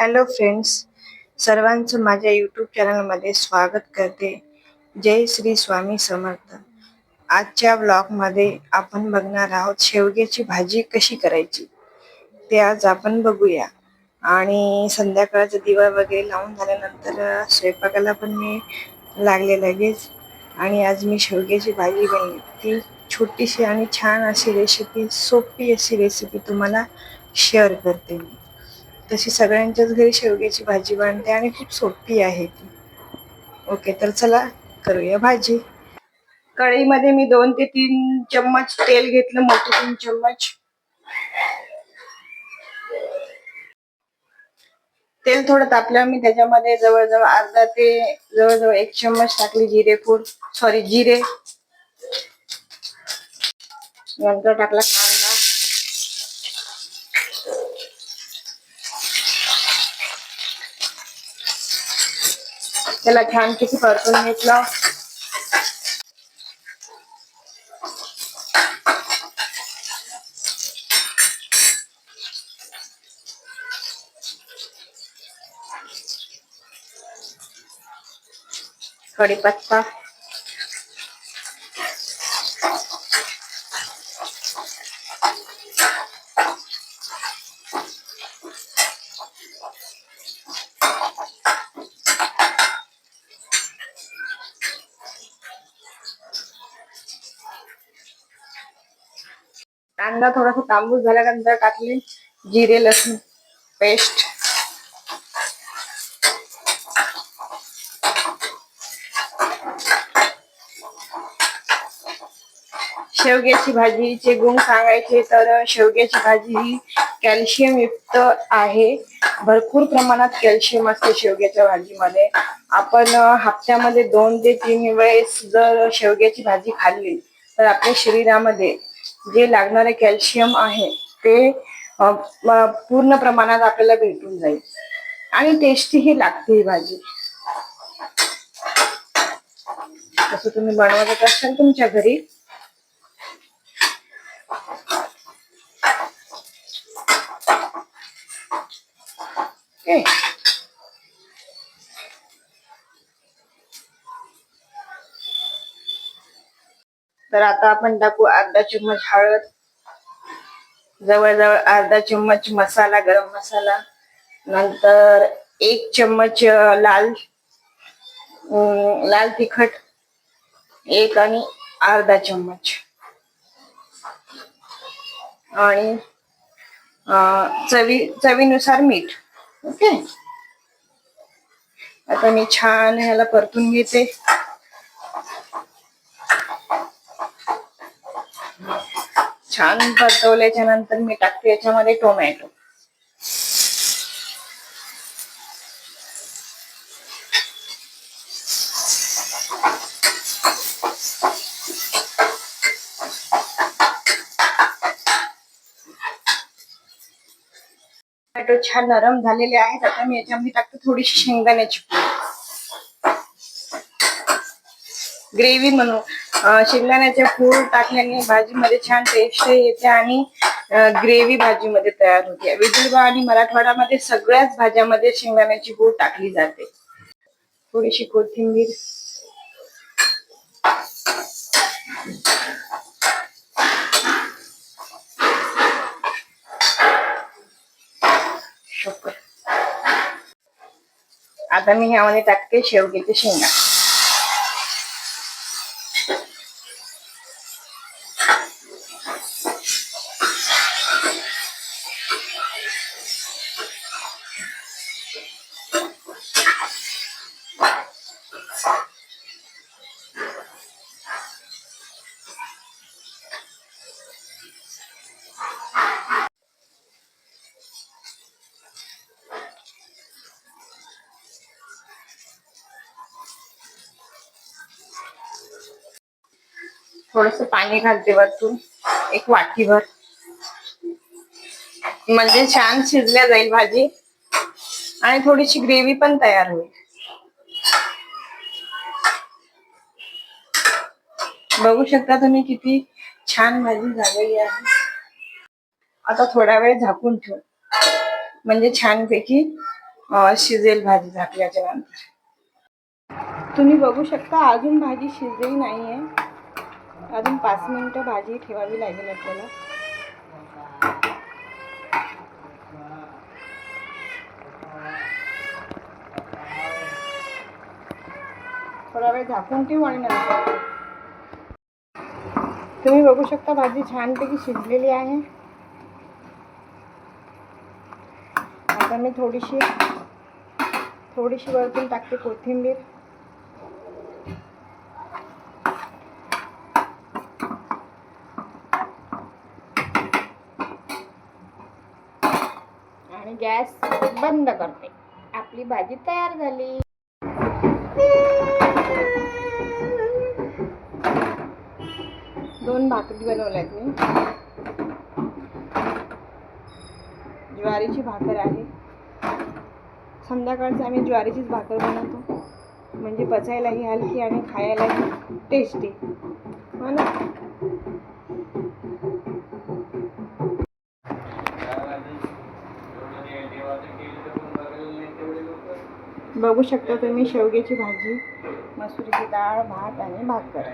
Hello friends, सर्वांचं माझ्या YouTube चॅनलमध्ये स्वागत करते. जय श्री स्वामी समर्थ. आजच्या ब्लॉगमध्ये आपण बघणार आहोत शेवग्याची भाजी कशी करायची ते आज आपण बघूया. आणि संध्याकाळचा दिवा वगैरे लावून झाल्यानंतर स्वयंपाकाला पण मी लागले लगेच. आणि आज मी शेवग्याची भाजी बनवली. ती छोटीशी आणि छान अशी रेसिपी, सोपी अशी रेसिपी तुम्हाला शेअर करते मी. तशी सगळ्यांच्याच घरी शेवग्याची भाजी बनते आणि खूप सोपी आहे ती. ओके, तर चला करूया भाजी. कढईमध्ये मी 2 ते 3 चम्मच तेल घेतलं, मोठे 3 चम्मच. तेल थोडं तापल्यावर मी त्याच्यामध्ये जवळजवळ अर्धा ते जवळजवळ 1 चम्मच टाकली जिरे. नंतर टाकला कांदा. त्याला छानपैकी परतून घेतलं. कढीपत्ता, कांदा थोडासा तांबूस झाल्यानंतर टाकली जिरे लसूण पेस्ट. शेवग्याची भाजीचे गुण सांगायचे तर शेवग्याची भाजी ही कॅल्शियम युक्त आहे. भरपूर प्रमाणात कॅल्शियम असते शेवग्याच्या भाजीमध्ये. आपण हप्त्यामध्ये 2 ते 3 वेळेस जर शेवग्याची भाजी खाल्ली तर आपल्या शरीरामध्ये जे लागणारे कॅल्शियम आहे ते पूर्ण प्रमाणात आपल्याला भेटून जाईल. आणि टेस्टीही लागते ही भाजी. तसं तुम्ही बनवत असाल तुमच्या घरी. तर आता आपण टाकू अर्धा चम्मच हळद, जवळजवळ अर्धा चम्मच मसाला, गरम मसाला. नंतर 1 चम्मच लाल तिखट, 1 आणि अर्धा चम्मच. आणि चवीनुसार मीठ. ओके, आता मी छान ह्याला परतून घेते. छान परतवल्याच्या नंतर मी टाकते याच्यामध्ये टोमॅटो. टोमॅटो छान नरम झालेले आहेत. आता मी याच्यामध्ये टाकते थोडीशी शेंगदाण्याची पूड. ग्रेव्ही म्हणून शेंगदाण्याचे पूड टाकल्याने भाजीमध्ये छान टेस्ट येते आणि ग्रेव्ही भाजीमध्ये तयार होते. विदर्भ आणि मराठवाड्यामध्ये सगळ्याच भाज्यामध्ये शेंगदाण्याची पूड टाकली जाते. थोडीशी कोथिंबीर. आता मी ह्यामध्ये टाकते शेवग्याची शेंगा. थोडस पाणी घालते वरतून, 1 वाटीभर, म्हणजे छान शिजल्या जाईल भाजी आणि थोडीशी ग्रेव्ही पण तयार होईल. बघू शकता तुम्ही किती छान भाजी झालेली आहे. आता थोडा वेळ झाकून ठेवू, म्हणजे छानपैकी शिजेल भाजी झाकल्याच्या नंतर. तुम्ही बघू शकता अजून भाजी शिजलेली नाही आहे. अजून 5 मिनिटं भाजी ठेवावी लागेल आपल्याला. थोडा वेळ झाकून ठेवू आणि नंतर तुम्ही बघू शकता भाजी छानपैकी शिजलेली आहे. आता मी थोडीशी वरतून टाकते कोथिंबीर. आणि गॅस बंद करते. आपली भाजी तयार झाली. दोन भाकरी बनवल्यात मी. ज्वारीची भाकर आहे. संध्याकाळचं आम्ही ज्वारीचीच भाकर बनवतो, म्हणजे पचायलाही हलकी आणि खायलाही टेस्टी, हो ना. बघू शकता तुम्ही शेवग्याची भाजी, मसुरीची डाळ, भात आणि भाकर.